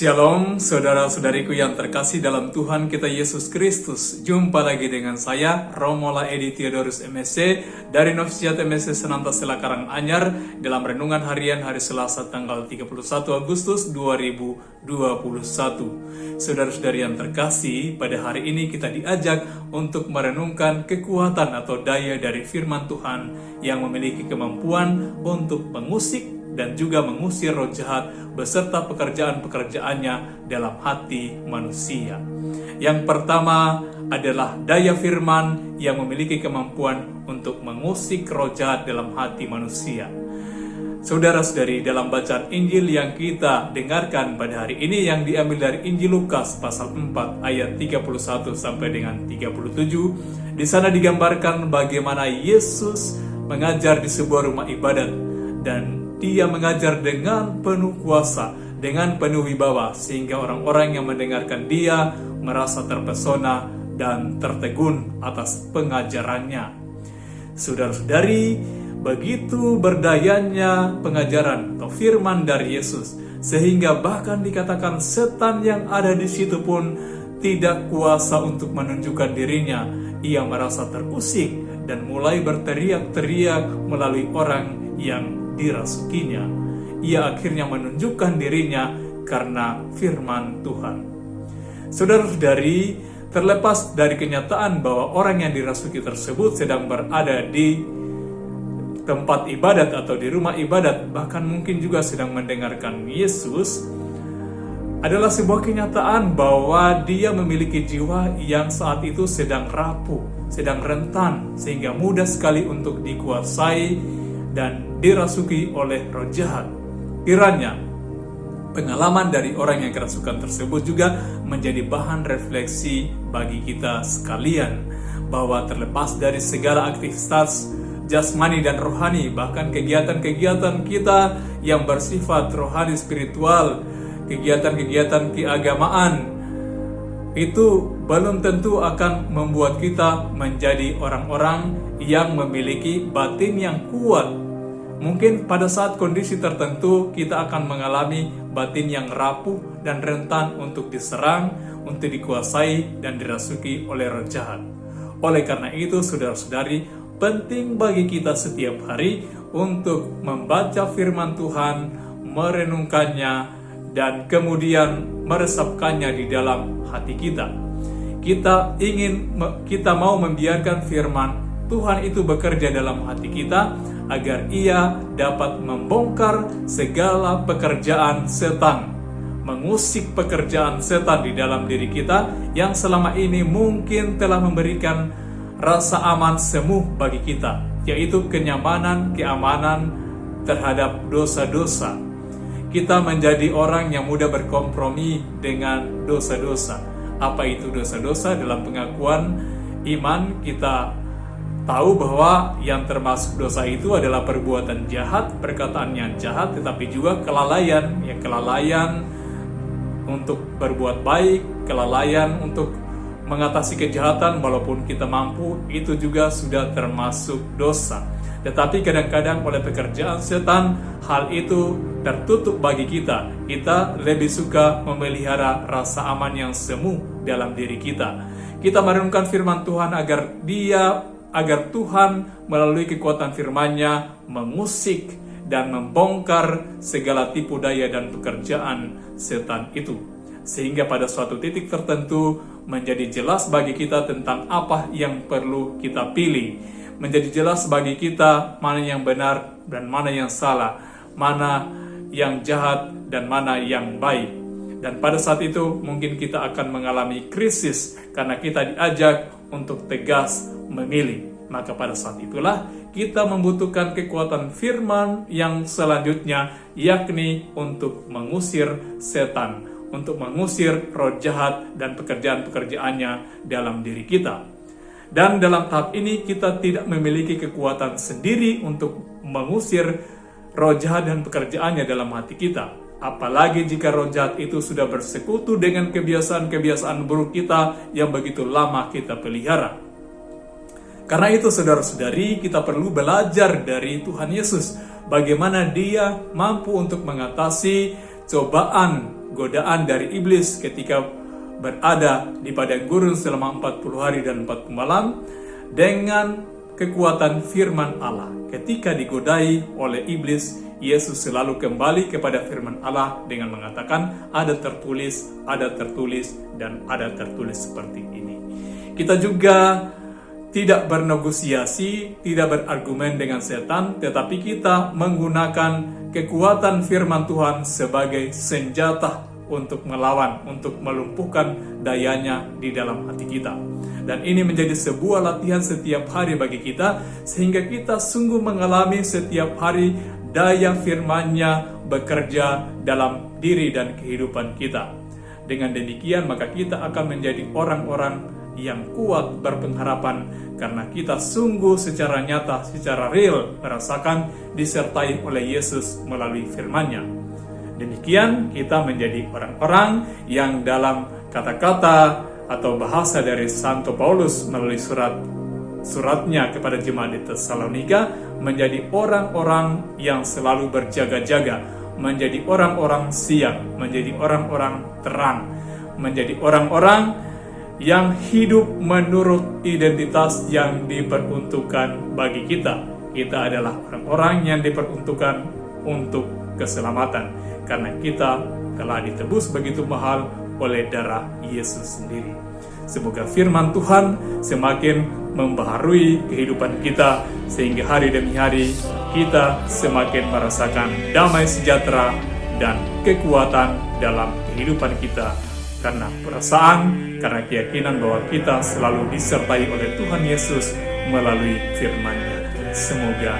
Shalom saudara-saudariku yang terkasih dalam Tuhan kita Yesus Kristus. Jumpa lagi dengan saya Romola Edi Theodorus MSc dari Novisiat MSc Senantasela Karanganyar dalam renungan harian hari Selasa tanggal 31 Agustus 2021. Saudara-saudari yang terkasih, pada hari ini kita diajak untuk merenungkan kekuatan atau daya dari firman Tuhan yang memiliki kemampuan untuk mengusik dan juga mengusir roh jahat beserta pekerjaan-pekerjaannya dalam hati manusia. Yang pertama adalah daya firman yang memiliki kemampuan untuk mengusik roh jahat dalam hati manusia. Saudara-saudari, dalam bacaan Injil yang kita dengarkan pada hari ini yang diambil dari Injil Lukas pasal 4 ayat 31 sampai dengan 37, di sana digambarkan bagaimana Yesus mengajar di sebuah rumah ibadat dan Dia mengajar dengan penuh kuasa, dengan penuh wibawa, sehingga orang-orang yang mendengarkan Dia merasa terpesona dan tertegun atas pengajarannya. Saudara-saudari, begitu berdayanya pengajaran atau firman dari Yesus, sehingga bahkan dikatakan setan yang ada di situ pun tidak kuasa untuk menunjukkan dirinya. Ia merasa terusik dan mulai berteriak-teriak melalui orang yang dirasukinya. Ia akhirnya menunjukkan dirinya karena firman Tuhan. Saudara-saudari, terlepas dari kenyataan bahwa orang yang dirasuki tersebut sedang berada di tempat ibadat atau di rumah ibadat, bahkan mungkin juga sedang mendengarkan Yesus, adalah sebuah kenyataan bahwa dia memiliki jiwa yang saat itu sedang rapuh, sedang rentan, sehingga mudah sekali untuk dikuasai dan dirasuki oleh roh jahat. Kiranya pengalaman dari orang yang kerasukan tersebut juga menjadi bahan refleksi bagi kita sekalian, bahwa terlepas dari segala aktivitas jasmani dan rohani, bahkan kegiatan-kegiatan kita yang bersifat rohani spiritual, kegiatan-kegiatan keagamaan, itu belum tentu akan membuat kita menjadi orang-orang yang memiliki batin yang kuat. Mungkin pada saat kondisi tertentu kita akan mengalami batin yang rapuh dan rentan untuk diserang, untuk dikuasai dan dirasuki oleh roh jahat. Oleh karena itu, saudara-saudari, penting bagi kita setiap hari untuk membaca firman Tuhan, merenungkannya, dan kemudian meresapkannya di dalam hati kita. Kita mau membiarkan firman Tuhan itu bekerja dalam hati kita agar ia dapat membongkar segala pekerjaan setan, mengusik pekerjaan setan di dalam diri kita yang selama ini mungkin telah memberikan rasa aman semu bagi kita, yaitu kenyamanan, keamanan terhadap dosa-dosa. Kita menjadi orang yang mudah berkompromi dengan dosa-dosa. Apa itu dosa-dosa? Dalam pengakuan iman kita tahu bahwa yang termasuk dosa itu adalah perbuatan jahat, perkataan yang jahat, tetapi juga kelalaian, kelalaian untuk berbuat baik, kelalaian untuk mengatasi kejahatan walaupun kita mampu, itu juga sudah termasuk dosa. Tetapi kadang-kadang oleh pekerjaan setan, hal itu tertutup bagi kita. Kita lebih suka memelihara rasa aman yang semu dalam diri kita. Kita merenungkan firman Tuhan agar Tuhan melalui kekuatan firman-Nya mengusik dan membongkar segala tipu daya dan pekerjaan setan itu. Sehingga pada suatu titik tertentu menjadi jelas bagi kita tentang apa yang perlu kita pilih. Menjadi jelas bagi kita mana yang benar dan mana yang salah, mana yang jahat dan mana yang baik. Dan pada saat itu mungkin kita akan mengalami krisis karena kita diajak untuk tegas memilih. Maka pada saat itulah kita membutuhkan kekuatan firman yang selanjutnya, yakni untuk mengusir setan, untuk mengusir roh jahat dan pekerjaan-pekerjaannya dalam diri kita. Dan dalam tahap ini kita tidak memiliki kekuatan sendiri untuk mengusir roh jahat dan pekerjaannya dalam hati kita. Apalagi jika roh jahat itu sudah bersekutu dengan kebiasaan-kebiasaan buruk kita yang begitu lama kita pelihara. Karena itu saudara-saudari, kita perlu belajar dari Tuhan Yesus bagaimana Dia mampu untuk mengatasi cobaan godaan dari iblis ketika berada di padang gurun selama 40 hari dan 40 malam dengan kekuatan firman Allah. Ketika digodai oleh iblis, Yesus selalu kembali kepada firman Allah dengan mengatakan, ada tertulis, dan ada tertulis seperti ini. Kita juga tidak bernegosiasi, tidak berargumen dengan setan, tetapi kita menggunakan kekuatan firman Tuhan sebagai senjata untuk melawan, untuk melumpuhkan dayanya di dalam hati kita. Dan ini menjadi sebuah latihan setiap hari bagi kita, sehingga kita sungguh mengalami setiap hari daya firman-Nya bekerja dalam diri dan kehidupan kita. Dengan demikian maka kita akan menjadi orang-orang yang kuat berpengharapan, karena kita sungguh secara nyata, secara real merasakan disertai oleh Yesus melalui firman-Nya. Demikian kita menjadi orang-orang yang dalam kata-kata atau bahasa dari Santo Paulus melalui suratnya kepada jemaat di Tesalonika, menjadi orang-orang yang selalu berjaga-jaga, menjadi orang-orang siang, menjadi orang-orang terang, menjadi orang-orang yang hidup menurut identitas yang diperuntukkan bagi kita. Kita adalah orang-orang yang diperuntukkan untuk keselamatan, karena kita telah ditebus begitu mahal oleh darah Yesus sendiri. Semoga firman Tuhan semakin membaharui kehidupan kita, sehingga hari demi hari kita semakin merasakan damai sejahtera dan kekuatan dalam kehidupan kita, karena perasaan, karena keyakinan bahwa kita selalu disertai oleh Tuhan Yesus melalui firman-Nya. Semoga